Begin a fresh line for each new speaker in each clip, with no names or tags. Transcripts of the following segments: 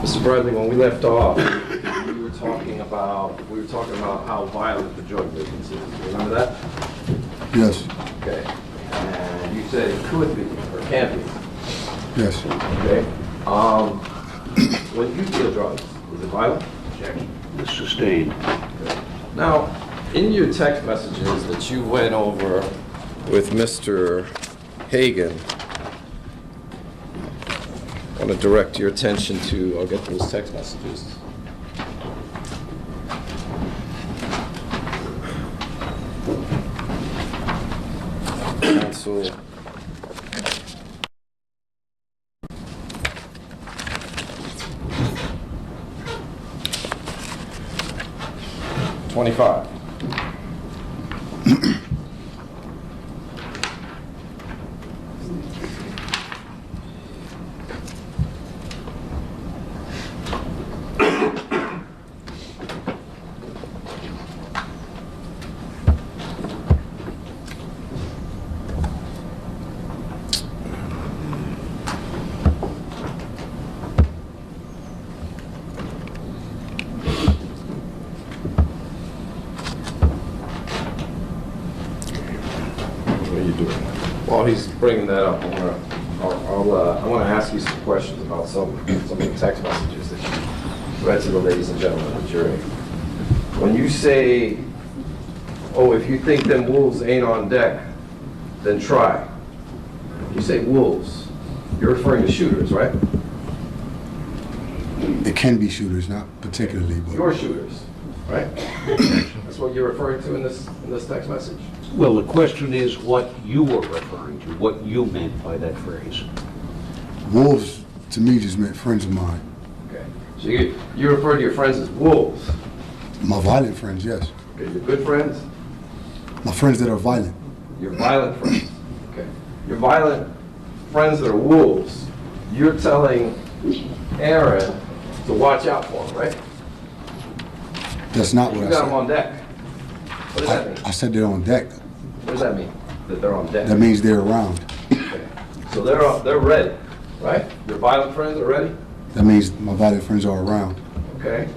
Mr. Bradley, when we left off, we were talking about how violent the drug business is. Remember that?
Yes.
Okay. And you said it could be or can be.
Yes.
Okay. When you deal drugs, is it violent?
Objection. It's sustained.
Okay. Now, in your text messages that you went over with Mr. Hagan, I want to direct your attention to, I'll get those text messages. Counsel. $25. While he's bringing that up, I want to ask you some questions about some of the text messages that you read to the ladies and gentlemen of the jury. When you say, oh, if you think them wolves ain't on deck, then try. You say wolves, you're referring to shooters, right?
It can be shooters, not particularly, but
Your shooters, right? That's what you're referring to in this text message?
Well, the question is what you were referring to, what you meant by that phrase.
wolves to me just meant friends of mine.
Okay. So you refer to your friends as wolves.
My violent friends, yes.
Okay, your good friends?
My friends that are violent.
Your violent friends. Okay. Your violent friends that are wolves, you're telling Aaron to watch out for them, right?
That's not what
You
I
got them
said.
on deck. What does that mean?
I said they're on deck.
What does that mean? That they're on deck?
That means they're around.
Okay. So they're ready, right? Your violent friends are ready?
That means my violent friends are around.
Okay.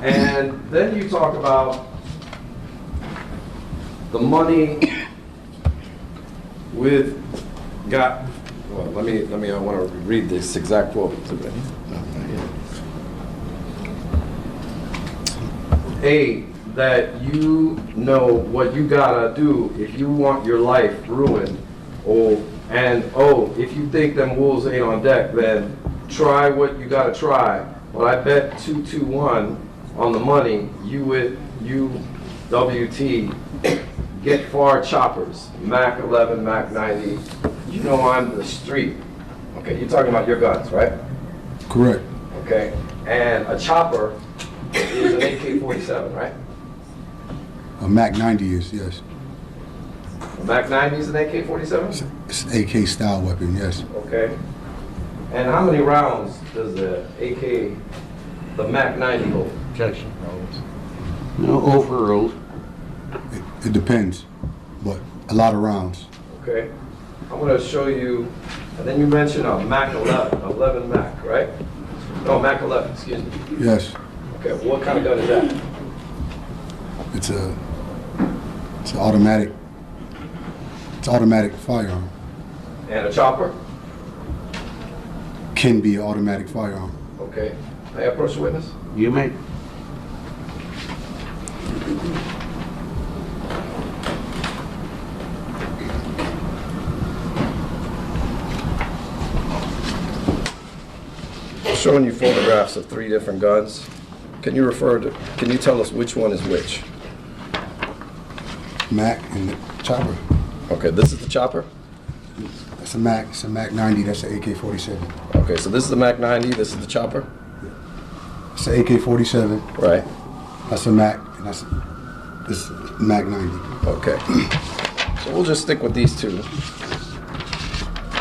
And then you talk about the money with well, let me, I want to read this exact quote. A, that you know what you gotta do if you want your life ruined. If you think them wolves ain't on deck, then try what you gotta try. But I bet 2-1 on the money, UWT, get far choppers, Mac 11, Mac 90. You know I'm the street. Okay, you're talking about your guns, right?
Correct.
Okay, and a chopper is an AK-47, right?
A Mac 90 is, yes.
A Mac 90 is an AK-47?
It's an AK style weapon, yes.
Okay. And how many rounds does the Mac 90 hold?
Objection. No, overruled.
It depends, but a lot of rounds.
Okay. I'm going to show you, and then you mentioned a Mac 11 Mac, right? No, Mac 11, excuse me.
Yes.
Okay, what kind of gun is that?
It's an automatic. It's automatic firearm.
And a chopper?
Can be an automatic firearm.
Okay. May I approach the witness?
You may.
Showing you photographs of 3 different guns. Can you tell us which one is which?
Mac and the chopper.
Okay, this is the chopper?
That's a Mac. It's a Mac 90. That's an AK-47.
Okay, so this is the Mac 90, this is the chopper?
It's an AK-47.
Right.
That's a Mac, and this is Mac 90.
Okay. So we'll just stick with these two.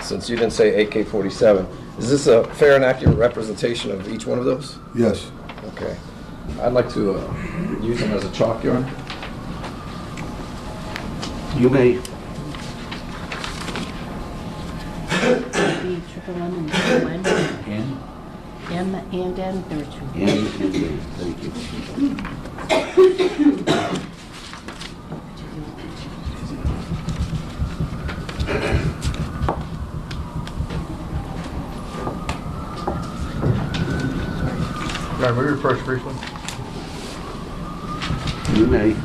Since you didn't say AK-47. Is this a fair and accurate representation of each one of those?
Yes.
Okay. I'd like to use them as a chalk yarn.
You may.
Triple M and triple N.
And
M and N, there are two.
M and N, thank you.
Can I move first briefly?
You may.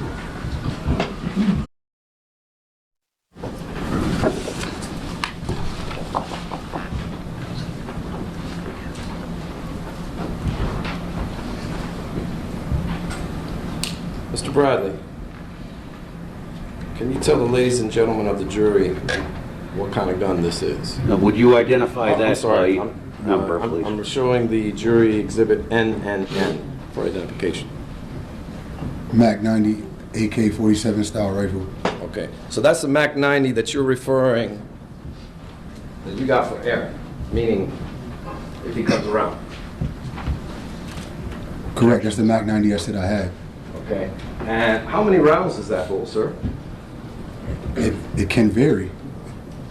Mr. Bradley, can you tell the ladies and gentlemen of the jury what kind of gun this is?
Now, would you identify
I'm
that
sorry.
by number, please?
I'm showing the jury exhibit NNN for identification.
Mac 90 AK-47 style rifle.
Okay, so that's the Mac 90 that you're referring, that you got for Aaron, meaning if he comes around.
Correct, that's the Mac 90 I said I had.
Okay, and how many rounds does that hold, sir?
It can vary.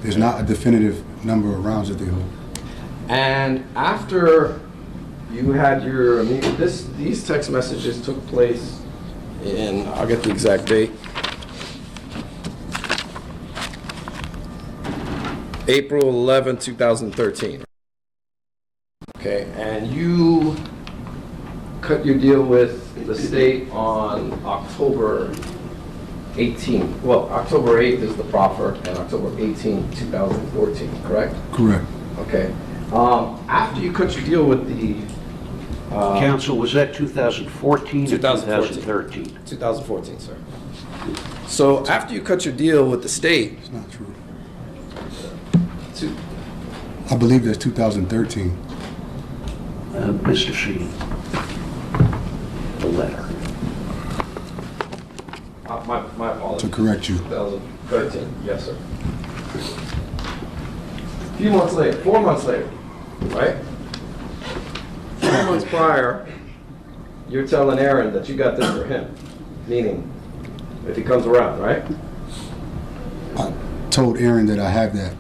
There's not a definitive number of rounds that they hold.
And after you had your, these text messages took place in, I'll get the exact date, April 11, 2013. Okay, and you cut your deal with the state on October 18. Well, October 8th is the proffer, and October 18, 2014, correct?
Correct.
Okay. After you cut your deal with the
Counsel, was that 2014 or
2014.
2013?
2014, sir. So after you cut your deal with the state,
It's not true.
to,
I believe that's 2013.
Mr. Sheehy, the letter.
my apologies.
To correct you.
2013, yes, sir. A few months later, 4 months later, right? 4 months prior, you're telling Aaron that you got this for him, meaning if he comes around, right?
I told Aaron that I have that.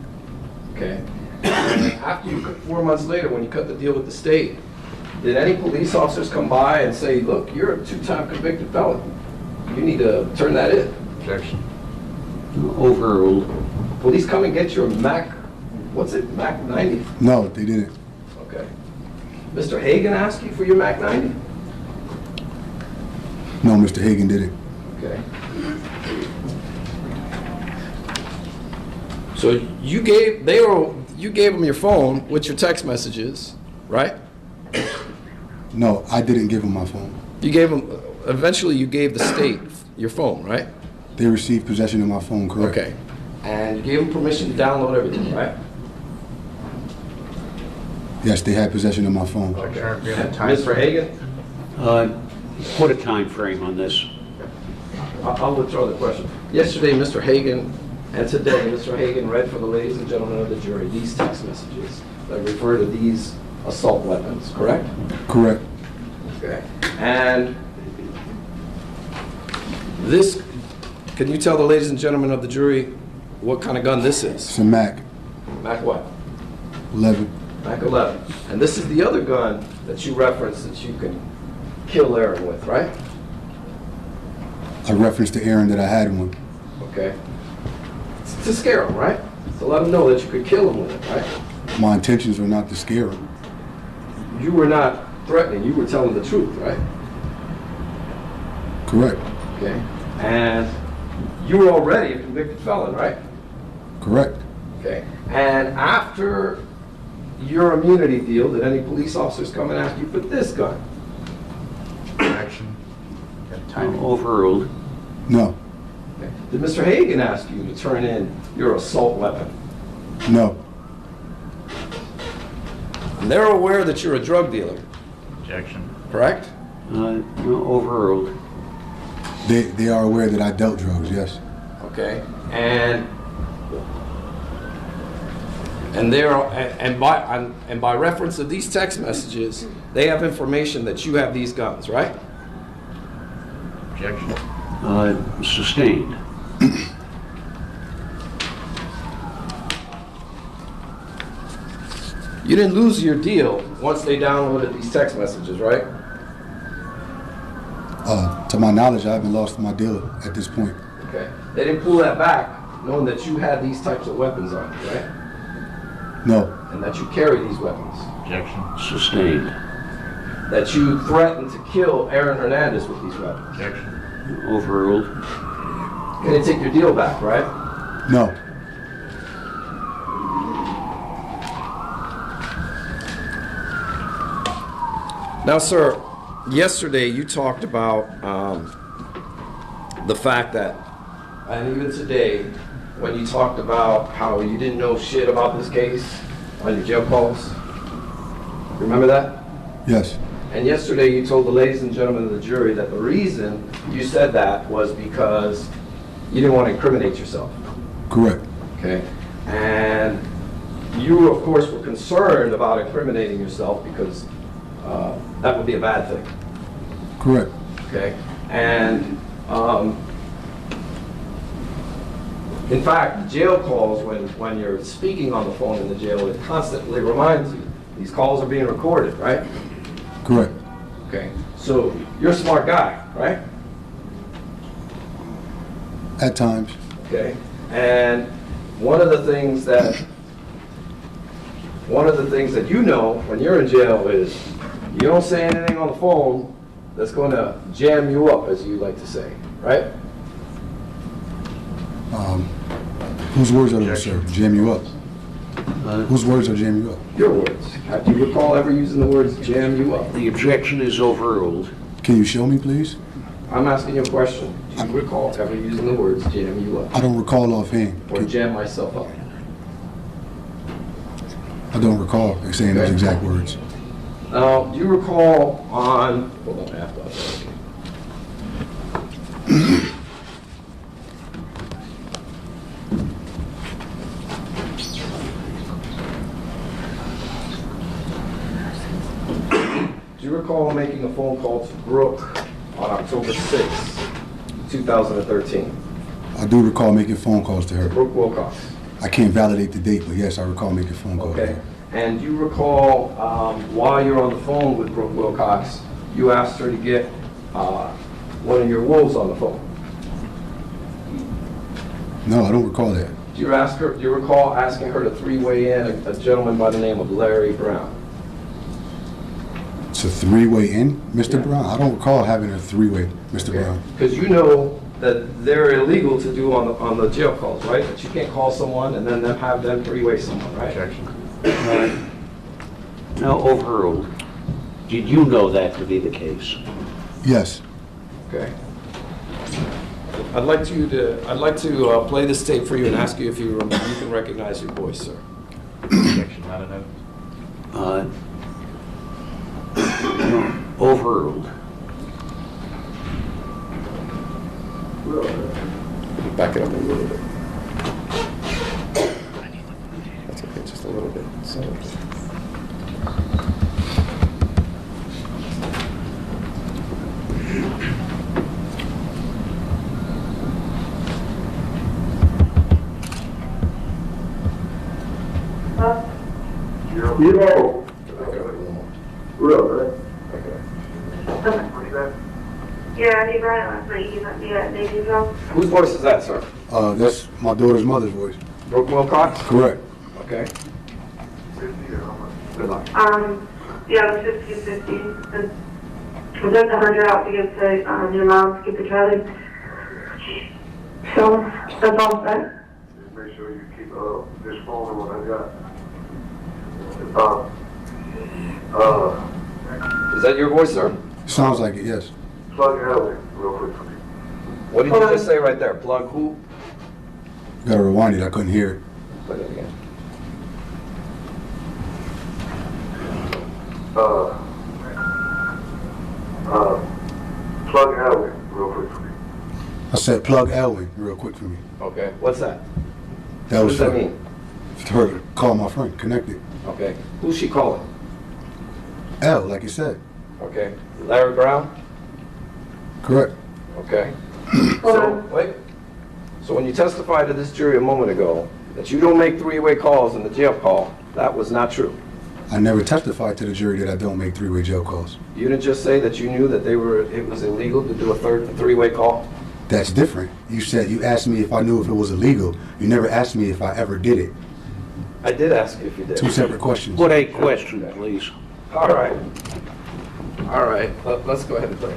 Okay. And after you, 4 months later, when you cut the deal with the state, did any police officers come by and say, look, you're a two-time convicted felon. You need to turn that in?
Objection.
Overruled.
Police come and get your Mac, what's it, Mac 90?
No, they didn't.
Okay. Mr. Hagan asked you for your Mac 90?
No, Mr. Hagan didn't.
Okay. So you gave them your phone with your text messages, right?
No, I didn't give him my phone.
You gave them, eventually you gave the state your phone, right?
They received possession of my phone, correct?
Okay. And you gave them permission to download everything, right?
Yes, they had possession of my phone.
Objection. Being a time
Mr. Hagan,
Put a time frame on this.
I'll withdraw the question. Yesterday, Mr. Hagan, and today, Mr. Hagan read for the ladies and gentlemen of the jury these text messages that refer to these assault weapons, correct?
Correct.
Okay. And this, can you tell the ladies and gentlemen of the jury what kind of gun this is?
It's a Mac
Mac what?
11.
Mac 11. And this is the other gun that you referenced that you can kill Aaron with, right?
I referenced to Aaron that I had one.
Okay. To scare him, right? To let him know that you could kill him with it, right?
My intentions were not to scare him.
You were not threatening, you were telling the truth, right?
Correct.
Okay. And you were already a convicted felon, right?
Correct.
Okay. And after your immunity deal, did any police officers come and ask you for this gun?
Action. And timing.
Overruled.
No.
Okay. Did Mr. Hagan ask you to turn in your assault weapon?
No.
And they're aware that you're a drug dealer,
Objection.
correct?
Overruled.
They are aware that I dealt drugs, yes.
Okay. And by reference of these text messages, they have information that you have these guns, right?
Objection.
Sustained.
You didn't lose your deal once they downloaded these text messages, right?
To my knowledge, I haven't lost my deal at this point.
Okay. They didn't pull that back knowing that you had these types of weapons on you, right?
No,
And that you carry these weapons.
Objection.
Sustained.
That you threatened to kill Aaron Hernandez with these weapons.
Objection.
Overruled.
Can they take your deal back, right?
no.
Now, sir, yesterday you talked about the fact that, and even today, when you talked about how you didn't know shit about this case on your jail calls. Remember that?
Yes,
And yesterday you told the ladies and gentlemen of the jury that the reason you said that was because you didn't want to incriminate yourself.
correct.
Okay? And you, of course, were concerned about incriminating yourself because that would be a bad thing.
Correct.
Okay? And in fact, jail calls, when you're speaking on the phone in the jail, it constantly reminds you, these calls are being recorded, right?
Correct.
Okay? So you're a smart guy, right?
At times.
Okay? And one of the things that you know when you're in jail is you don't say anything on the phone that's going to jam you up, as you like to say, right?
Whose words are those, sir? Jam you up. Whose words are jam you up?
Your words. Do you recall ever using the words jam you up?
The objection is overruled.
Can you show me, please?
I'm asking you a question. Do you recall ever using the words jam you up
I don't recall offhand.
or jam myself up?
I don't recall saying those
Okay.
exact words.
Now, do you recall on, hold on, I have to. Do you recall making a phone call to Brooke on October 6th, 2013?
I do recall making phone calls to her.
Brooke Wilcox.
I can't validate the date, but yes, I recall making phone calls to
Okay.
her.
And do you recall, while you're on the phone with Brooke Wilcox, you asked her to get one of your wolves on the phone?
No, I don't recall that.
Do you recall asking her to three-way in a gentleman by the name of Larry Brown?
It's a three-way in, Mr.
Yeah.
Brown? I don't recall having a three-way, Mr. Brown.
Because you know that they're illegal to do on the jail calls, right? That you can't call someone and then have them three-way someone, right?
Objection.
Now overruled. Did you know that to be the case?
Yes.
Okay. I'd like to play this tape for you and ask you if you can recognize your voice, sir.
Objection, not a no.
Overruled.
Back it up a little bit. That's okay, just a little bit. So.
Yo. Really?
Okay.
Yeah, he brought it last night. He let me at Navyville.
Whose voice is that, sir?
That's my daughter's mother's voice.
Brooke Wilcox?
Correct.
Okay. Good luck.
Yeah, it was 50-50. And we took the 100 out to give to your mom to give to Charlie. So, that's all set.
Just make sure you keep this phone on what I got.
Is that your voice, sir?
Sounds like it, yes.
Plug Ellie real quick for me.
What did you just say right there? Plug who?
Gotta rewind it, I couldn't hear it.
Play that again.
Plug Ellie real quick for me.
I said plug Elwin real quick for me.
Okay. What's that?
That
What
was
does that
for
mean?
for her to call my friend, connected.
Okay. Who's she calling?
L, like you said.
Okay. Larry Brown?
Correct.
Okay. So, wait. So when you testified to this jury a moment ago that you don't make three-way calls in the jail call, that was not true.
I never testified to the jury that I don't make three-way jail calls.
You didn't just say that you knew that it was illegal to do a three-way call?
That's different. You asked me if I knew if it was illegal. You never asked me if I ever did it.
I did ask you if you did.
Two separate questions.
Put a question, please.
All right. All right, let's go ahead and play.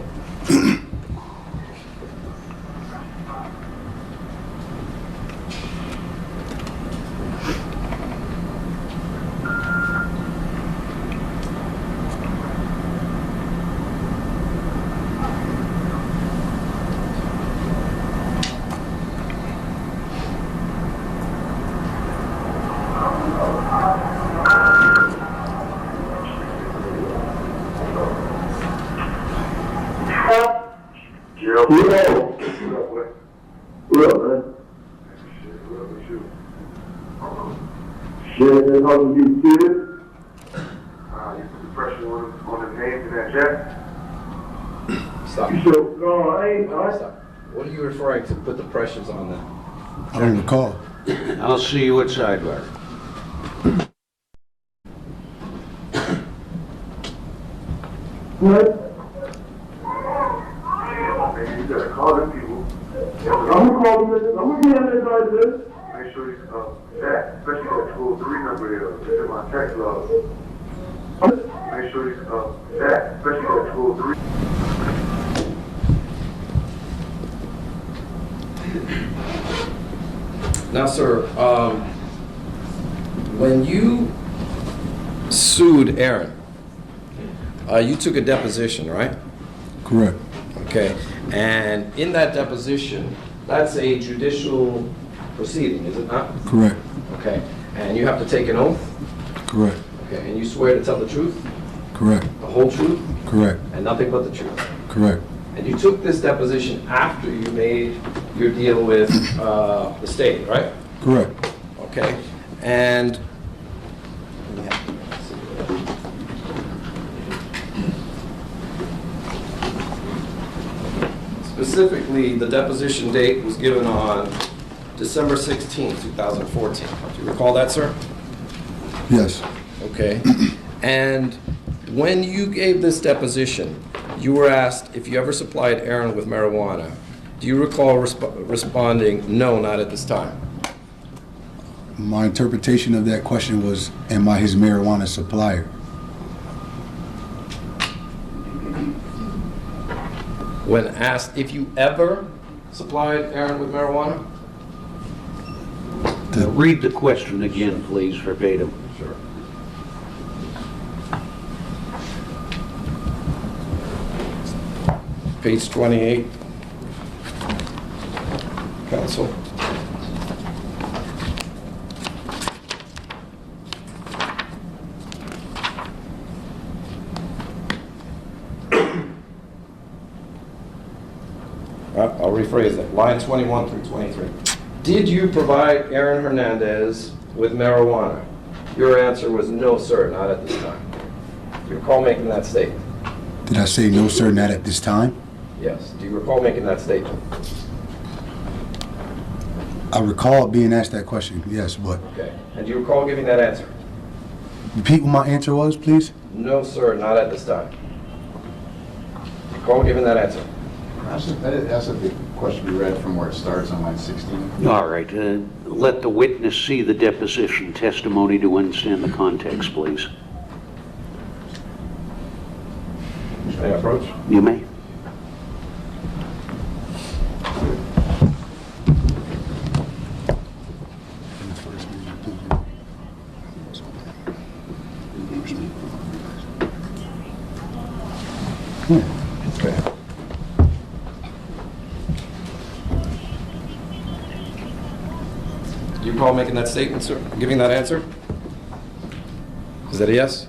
Yeah. What up, boy? What up, man? Shit, what up with you? Shit, there's nothing to be serious. You put the pressure on the names in that chat.
Stop.
You should, no, I ain't,
Stop. What are you referring to? Put the pressures on them.
I don't recall.
I'll see you at sidebar.
What? Man, you gotta call them people. I'm gonna call them, I'm gonna get them inside this. Make sure he's, that, especially that 203 number there, it's in my text log. Make sure he's, that, especially that 203.
Now, sir, when you sued Aaron, you took a deposition, right?
Correct.
Okay. And in that deposition, that's a judicial proceeding, is it not?
Correct.
Okay. And you have to take an oath?
Correct.
Okay. And you swear to tell the truth?
Correct.
The whole truth?
Correct.
And nothing but the truth?
Correct.
And you took this deposition after you made your deal with the state, right?
Correct.
Okay. And specifically, the deposition date was given on December 16, 2014. Do you recall that, sir?
Yes.
Okay. And when you gave this deposition, you were asked if you ever supplied Aaron with marijuana. Do you recall responding, no, not at this time?
My interpretation of that question was, am I his marijuana supplier?
When asked if you ever supplied Aaron with marijuana?
Read the question again, please, verbatim.
Sure. Page 28. Counsel. I'll rephrase that. Line 21 through 23. Did you provide Aaron Hernandez with marijuana? Your answer was no, sir, not at this time. Do you recall making that statement?
Did I say no, sir, not at this time?
Yes. Do you recall making that statement?
I recall being asked that question, yes, but
Okay. And do you recall giving that answer?
repeat what my answer was, please?
No, sir, not at this time. Recall giving that answer?
That's a big question we read from where it starts on line 16.
All right, let the witness see the deposition testimony to understand the context, please.
May I approach?
You may.
Okay. Do you recall making that statement, sir? Giving that answer? Is that a yes?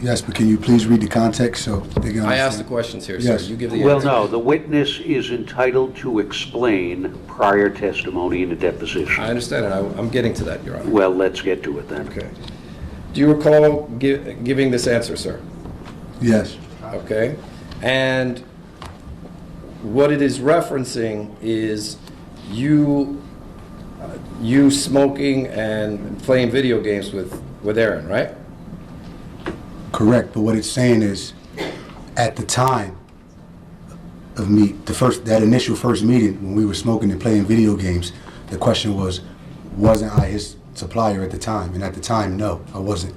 Yes, but can you please read the context so they can
I asked the
understand?
questions here, sir.
Yes.
You give the
Well,
answer.
no, the witness is entitled to explain prior testimony in a deposition.
I understand it. I'm getting to that, Your Honor.
Well, let's get to it then.
Okay. Do you recall giving this answer, sir?
Yes.
Okay. And what it is referencing is you smoking and playing video games with Aaron, right?
Correct, but what it's saying is, at the time of that initial first meeting, when we were smoking and playing video games, the question was, wasn't I his supplier at the time? And at the time, no, I wasn't.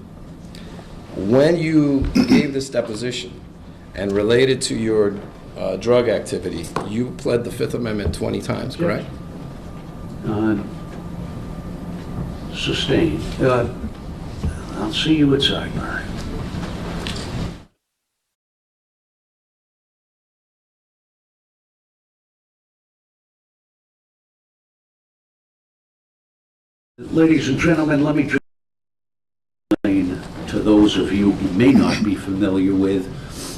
When you gave this deposition and related to your drug activity, you pled the Fifth Amendment 20 times, correct?
Sustained. I'll see you at sidebar. Ladies and gentlemen, let me just explain to those of you who may not be familiar with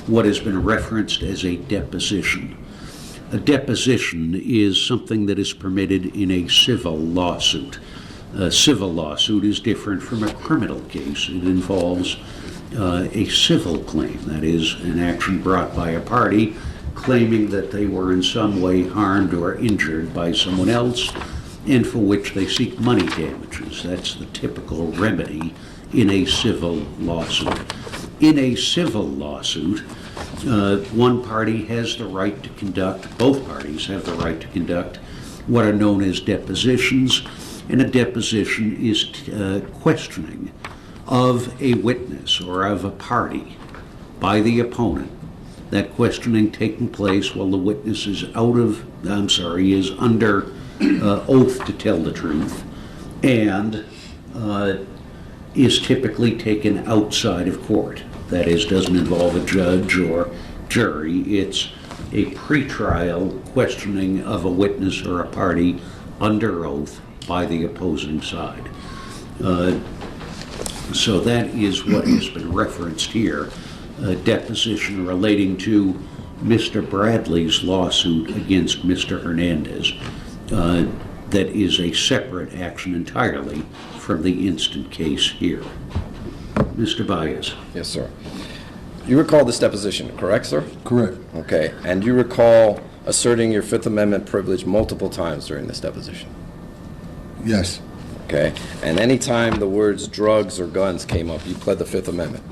what has been referenced as a deposition. A deposition is something that is permitted in a civil lawsuit. A civil lawsuit is different from a criminal case. It involves a civil claim, that is, an action brought by a party claiming that they were in some way harmed or injured by someone else, and for which they seek money damages. That's the typical remedy in a civil lawsuit. In a civil lawsuit, one party has the right to conduct, both parties have the right to conduct what are known as depositions, and a deposition is questioning of a witness or of a party by the opponent. That questioning taking place while the witness is is under oath to tell the truth, and is typically taken outside of court. That is, doesn't involve a judge or jury. It's a pretrial questioning of a witness or a party under oath by the opposing side. So that is what has been referenced here, a deposition relating to Mr. Bradley's lawsuit against Mr. Hernandez. That is a separate action entirely from the instant case here. Mr. Baez.
Yes, sir. You recall this deposition, correct, sir?
Correct.
Okay, and you recall asserting your Fifth Amendment privilege multiple times during this deposition?
Yes.
Okay, and any time the words drugs or guns came up, you pled the Fifth Amendment?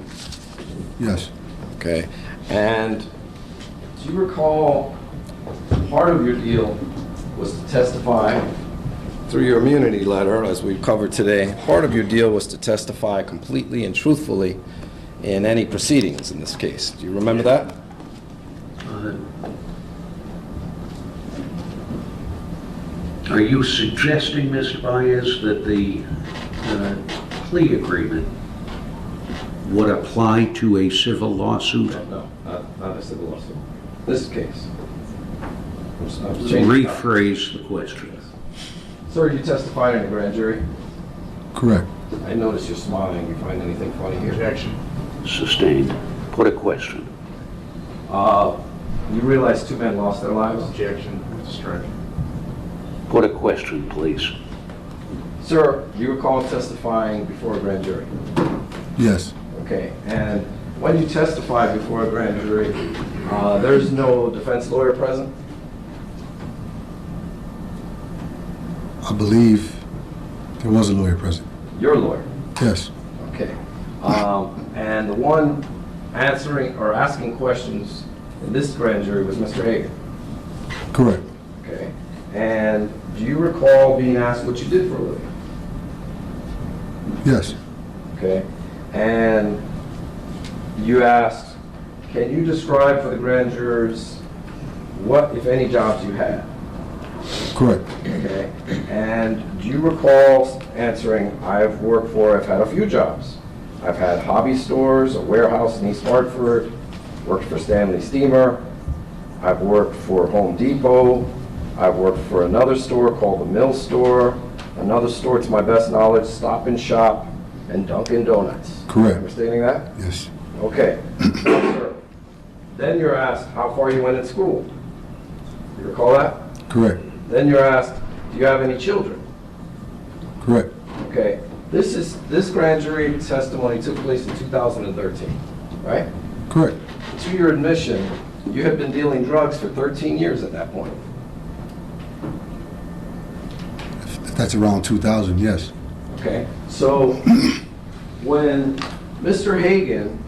Yes.
Okay, and do you recall part of your deal was to testify through your immunity letter, as we've covered today? Part of your deal was to testify completely and truthfully in any proceedings in this case. Do you remember that?
Are you suggesting, Mr. Baez, that the plea agreement would apply to a civil lawsuit?
No, not a civil lawsuit. This case. I'm changing-
Rephrase the question.
Sir, you testified in a grand jury?
Correct.
I notice you're smiling. You find anything funny here?
Objection.
Sustained. Put a question.
You realize two men lost their lives?
Objection. Strike.
Put a question, please.
Sir, you recall testifying before a grand jury?
Yes.
Okay, and when you testify before a grand jury, there's no defense lawyer present?
I believe there was a lawyer present.
Your lawyer?
Yes.
Okay. And the one answering or asking questions in this grand jury was Mr. Hagan?
Correct.
Okay. And do you recall being asked what you did for a living?
Yes.
Okay. And you asked, can you describe for the grand jurors what, if any, jobs you had?
Correct.
Okay. And do you recall answering, I've had a few jobs. I've had hobby stores, a warehouse in East Hartford, worked for Stanley Steamer, I've worked for Home Depot, I've worked for another store called the Mill Store, another store, to my best knowledge, Stop and Shop, and Dunkin' Donuts.
Correct.
Understanding that?
Yes.
Okay. Sir. Then you're asked how far you went in school. You recall that?
Correct.
Then you're asked, do you have any children?
Correct.
Okay. This grand jury testimony took place in 2013, right?
Correct.
To your admission, you had been dealing drugs for 13 years at that point.
If that's around 2000, yes.
Okay. So when Mr. Hagan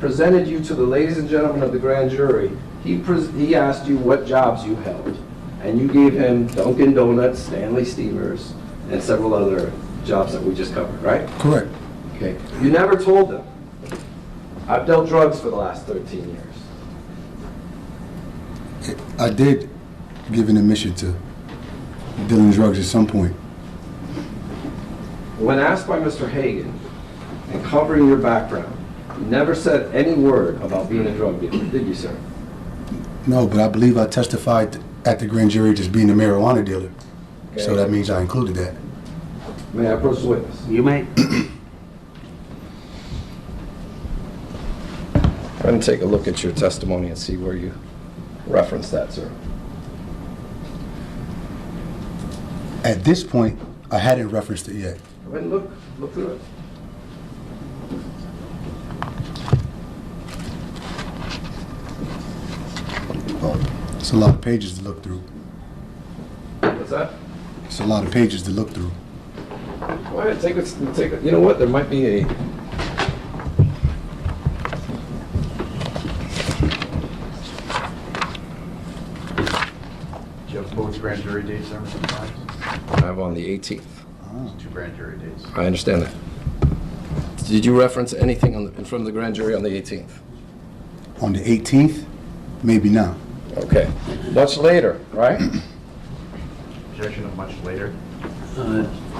presented you to the ladies and gentlemen of the grand jury, he asked you what jobs you held. And you gave him Dunkin' Donuts, Stanley Steamers, and several other jobs that we just covered, right?
Correct.
Okay. You never told them, I've dealt drugs for the last 13 years.
I did give an admission to dealing drugs at some point.
When asked by Mr. Hagan, and covering your background, you never said any word about being a drug dealer, did you, sir?
No, but I believe I testified at the grand jury just being a marijuana dealer. So that means I included that.
May I approach the witness?
You may.
I'm going to take a look at your testimony and see where you reference that, sir.
At this point, I hadn't referenced it yet.
Go ahead and look through it.
It's a lot of pages to look through.
What's that?
It's a lot of pages to look through.
Go ahead, take it. You know what? There might be a.
Do you have both grand jury dates there sometimes?
I have on the 18th.
Two grand jury dates.
I understand that. Did you reference anything in front of the grand jury on the 18th?
On the 18th, maybe not.
Okay. Much later, right?
Objection of much later.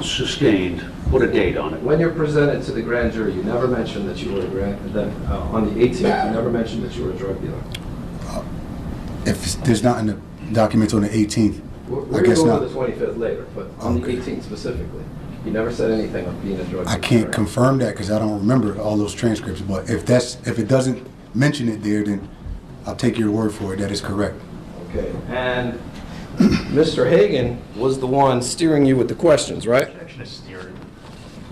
Sustained. Put a date on it.
When you're presented to the grand jury, you never mentioned that you were on the 18th, you never mentioned that you were a drug dealer.
If there's not in the documents on the 18th,
We're
I
going to
guess
go
not.
over the 25th later, but on
Okay.
the 18th specifically, you never said anything of being a drug dealer.
I can't
correct?
confirm that because I don't remember all those transcripts. But if it doesn't mention it there, then I'll take your word for it. That is correct.
Okay, and Mr. Hagan was the one steering you with the questions, right?
Objection is steered.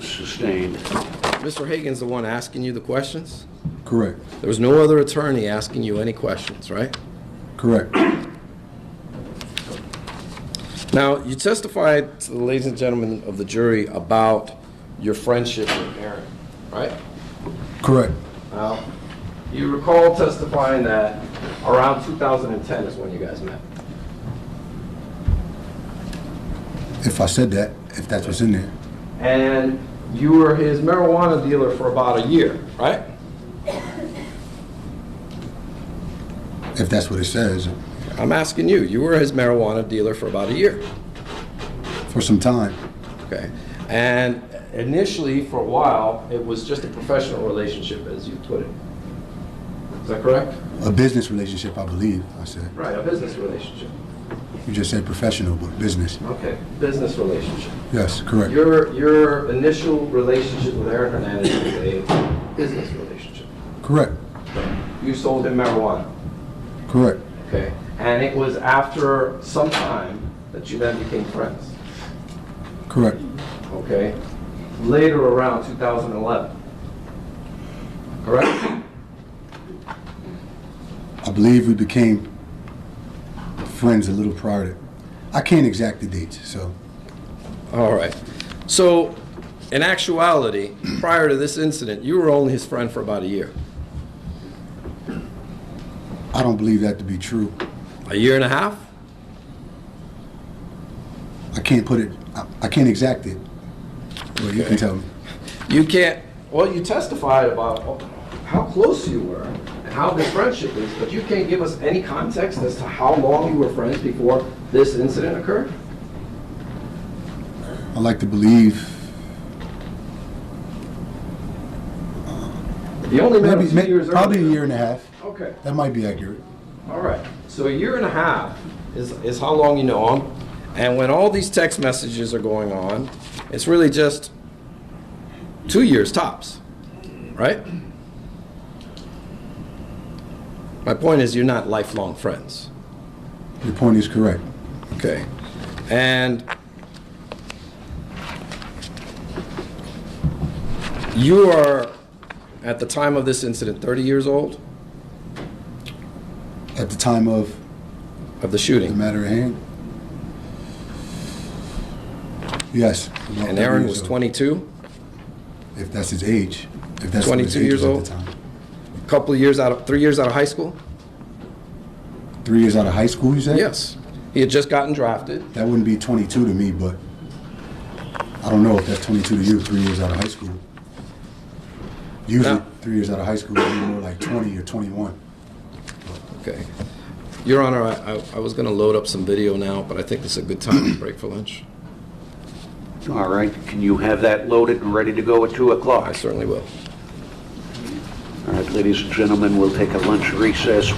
Sustained.
Mr. Hagan's the one asking you the questions?
Correct.
There was no other attorney asking you any questions, right?
Correct.
Now, you testified to the ladies and gentlemen of the jury about your friendship with Aaron, right?
Correct.
Now, you recall testifying that around 2010 is when you guys met.
If I said that, if that's what's in there.
And you were his marijuana dealer for about a year, right?
If that's what it says,
I'm asking you. You were his marijuana dealer for about a year.
for some time.
Okay. And initially, for a while, it was just a professional relationship, as you put it. Is that correct?
A business relationship, I believe, I said.
Right, a business relationship.
You just said professional, but business.
Okay, business relationship.
Yes, correct.
Your initial relationship with Aaron Hernandez was a business relationship.
Correct.
You sold him marijuana.
Correct.
Okay. And it was after some time that you then became friends.
Correct.
Okay. Later around 2011. Correct?
I believe we became friends a little prior to. I can't exact the dates, so.
All right. So, in actuality, prior to this incident, you were only his friend for about a year.
I don't believe that to be true.
A year and a half?
I can't put it, I can't exact it. Well, you
Okay.
can tell me.
You can't, well, you testified about how close you were and how this friendship is, but you can't give us any context as to how long you were friends before this incident occurred?
I like to believe
You only met him 2 years
probably a
earlier.
year and a half.
Okay,
That might be accurate.
all right. So a year and a half is how long you know him. And when all these text messages are going on, it's really just 2 years tops, right? My point is you're not lifelong friends.
Your point is correct.
Okay. And you are, at the time of this incident, 30 years old
At the time of
of the
the
shooting.
matter at hand? Yes. about
And
30
Aaron
years
was
old.
22?
If that's his age. If that's what his
22
age
years
was
old?
at the time.
couple of years 3 years out of high school?
3 years out of high school, you said?
Yes. He had just gotten drafted.
That wouldn't be 22 to me, but I don't know if that's 22 to you, 3 years out of high school. Usually,
No.
3 years out of high school would be more like 20 or 21.
Okay. Your Honor, I was going to load up some video now, but I think this is a good time to break for lunch.
All right, can you have that loaded and ready to go at 2
I
o'clock?
certainly will.
All right, ladies and gentlemen, we'll take a lunch recess.